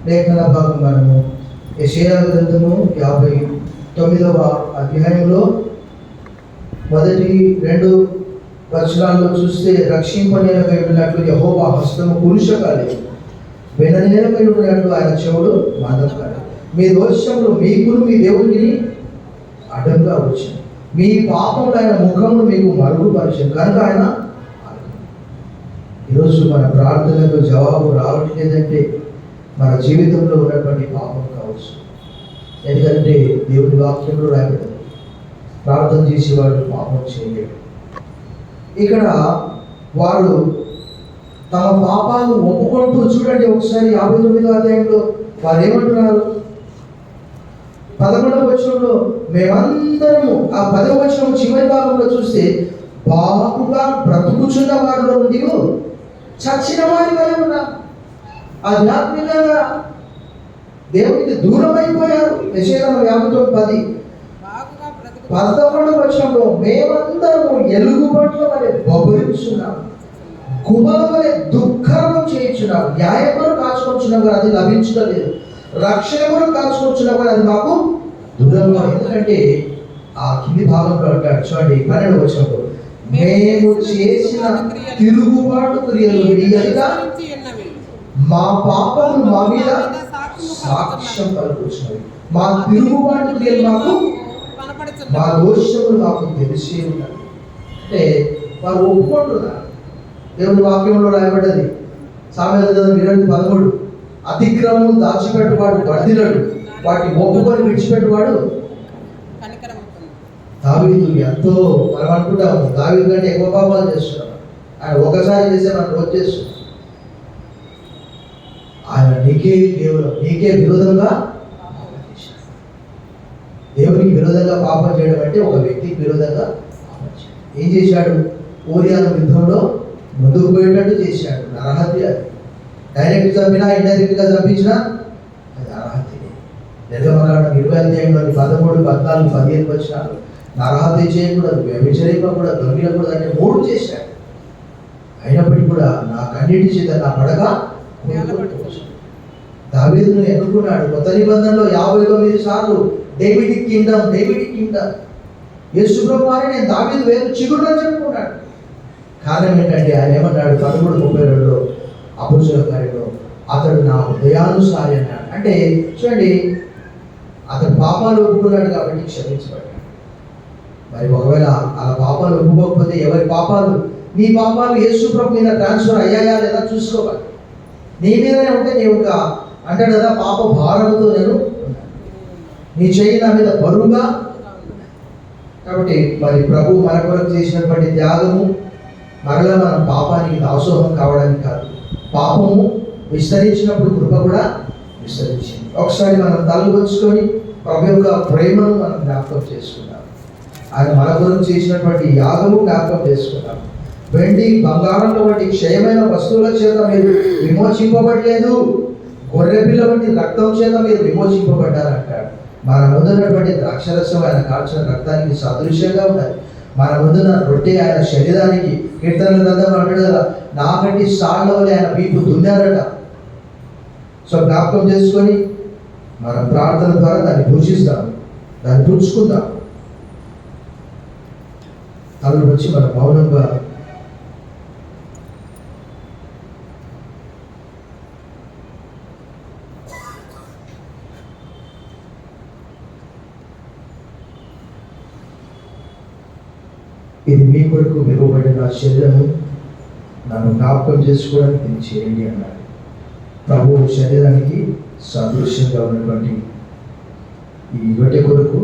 లేఖన భాగం మనము యెషయా గ్రంథము 59వ అధ్యాయంలో మొదటి 2 వచనాల్లో చూస్తే, రక్షింపనేలకై ఉన్నట్లు యెహోవా హస్తము పురుషకాలేదు, విననేలకై ఉన్నట్లు ఆయన చెవులు మందం కాలేదు. మీ దోషములు మీకును మీ దేవునికి అడ్డంగా వచ్చింది, మీ పాపములు ఆయన ముఖమును మీకు మరుగుపరిచింది కనుక ఆయన. ఈరోజు మన ప్రార్థనలకు జవాబు రావట్లేదంటే మన జీవితంలో ఉన్నటువంటి పాపం కావచ్చు. ఎందుకంటే దేవుని వాక్యంలో రాయబడింది, ప్రార్థన చేసేవాడు పాపం చేయలేడు. ఇక్కడ వారు తమ పాపాలు ఒప్పుకుంటూ, చూడండి ఒకసారి 59వ అధ్యాయంలో వారు ఏమంటున్నారు? 11వ వచనంలో మేమందరము, ఆ 10వ వచనం చివరి భాగంలో చూస్తే, బాగుగా బ్రతుకుచున్న వారిలో నుండి చచ్చిన వారి వలె ఉన్నారు. ఆధ్యాత్మికంగా దేవునికి దూరం అయిపోయారు. యెషయా 59:10. 11వ వచనంలో మేమందరము ఎలుగుబంట్ల వలె బొబరించున్నాం, గుమ్మల వలె దుఃఖం చేయించున్నాం, న్యాయమును కాచుకొచ్చున్నాం కానీ అది లభించడం లేదు, రక్షణను కాచుకొచ్చున్నాం కానీ అది మాకు దూరంగా. ఎందుకంటే ఆ కింది భాగంలో అంటాడు చూడండి 12వ వచనంలో, మేము చేసిన తిరుగుబాటు క్రియలు విడిగా మా పాపములు మా మీద సాక్ష్యం పలుకుచున్నవి, మా తిరుగుబాటు క్రియలు మాకు, మా దోషములు మాకు తెలిసి ఉన్నాయి. అంటే వారు ఒప్పుకుంటున్నారు. దేవుని వాక్యంలో రాయబడ్డది సామెతల గ్రంథం 2:13, అతిక్రమము దాచిపెట్టువాడు వర్ధిల్లడు, వాటి ఒప్పుకొని విడిచిపెట్టువాడు. దావీదు ఎంతో, మనం అనుకుంటాము దావీదు కంటే ఎక్కువ పాపాలు చేస్తున్నాం, ఆయన ఒకసారి చేస్తే మనం రోజు చేస్తున్నాం. ఆయన కేవలం నీకే విరోధంగా, దేవునికి విరోధంగా పాపం చేయడం అంటే ఒక వ్యక్తికి విరోధంగా పాపం చేయడం. ఏం చేశాడు? ఓరియాను యుద్ధంలో ముందుకు పోయేటట్టు చేశాడు. నరహత్య. డైరెక్ట్ చంపినా ఇండైరెక్ట్గా చంపించినా అది నరహత్య. నిర్గమకాండం 20వ అధ్యాయంలోని 13, 14, 15 వచనాలు నరహత్య చేయకూడదు, వ్యభిచరింపకూడదు, దొంగిలకూడదు అంటే 3 చేశాడు. అయినప్పటికీ కూడా నా కన్నిటి చేత నా పడక దావీదును ఎన్నుకున్నాడు. కొత్త నిబంధనలో 59 సార్లు డేవిడ్ కింగ్డమ్. యేసు ప్రభువు వారిని నేను దావీదు వేరు చిగురులో చెప్పుకున్నాడు. కారణం ఏంటంటే ఆయన ఏమన్నాడు? 13:32 అపోస్తలుల కార్యంలో, అతడు నా హృదయానుసారి అన్నాడు. అంటే చూడండి, అతడు పాపాలు ఒప్పుకున్నాడు కాబట్టి క్షమించబడ్డాడు. మరి ఒకవేళ అలా పాపాలు ఒప్పుకోకపోతే ఎవరి పాపాలు? నీ పాపాలు యేసు ప్రభు మీద ట్రాన్స్ఫర్ అయ్యాయా లేదా చూసుకోవాలి. నీ మీదనే ఉంటే నీ యొక్క అంటాడు కదా, పాప భారంతో నేను నీ చెయ్యి నా మీద బరువుగా. కాబట్టి మరి ప్రభు మన కొరకు చేసినటువంటి త్యాగము మరలా మనం పాపానికి దాసోహం కావడానికి కాదు. పాపము విస్తరించినప్పుడు కృప కూడా విస్తరించింది. ఒకసారి మనం తల్లు వచ్చుకొని ప్రభు యొక్క ప్రేమను మనం జ్ఞాపకం చేసుకున్నాం. ఆయన మన కొరకు చేసినటువంటి యాగము జ్ఞాపకం చేసుకున్నాం. వెండి బంగారంలో వంటి క్షయమైన వస్తువుల చేత మీరు విమోచింపబడలేదు, గొర్రెపిల్ల వంటి రక్తం చేత మీరు విమోచింపబడ్డారంటాడు. మన ముందున్నటువంటి ద్రాక్షరసం ఆయన కాల్చిన రక్తానికి సాదృశ్యంగా ఉన్నది. మన ముందున్న రొట్టె ఆయన శరీరానికి. కీర్తనల గ్రంథం అంటాడు కదా, నాకంటి సాళ్ళ వల్ల ఆయన వీపు దున్నారట. సో జ్ఞాపకం చేసుకొని మన ప్రార్థన ద్వారా దాన్ని పూజిస్తాం, దాన్ని పుచ్చుకుందాం. అందులో వచ్చి మన మౌనంగా ఇది మీ కొరకు విలువబడిన శరీరము, నన్ను జ్ఞాపకం చేసుకోవడానికి ఇది చేయండి అన్నాడు. ప్రభు శరీరానికి సాదృశ్యంగా ఉన్నటువంటి ఈ రొట్టె కొరకు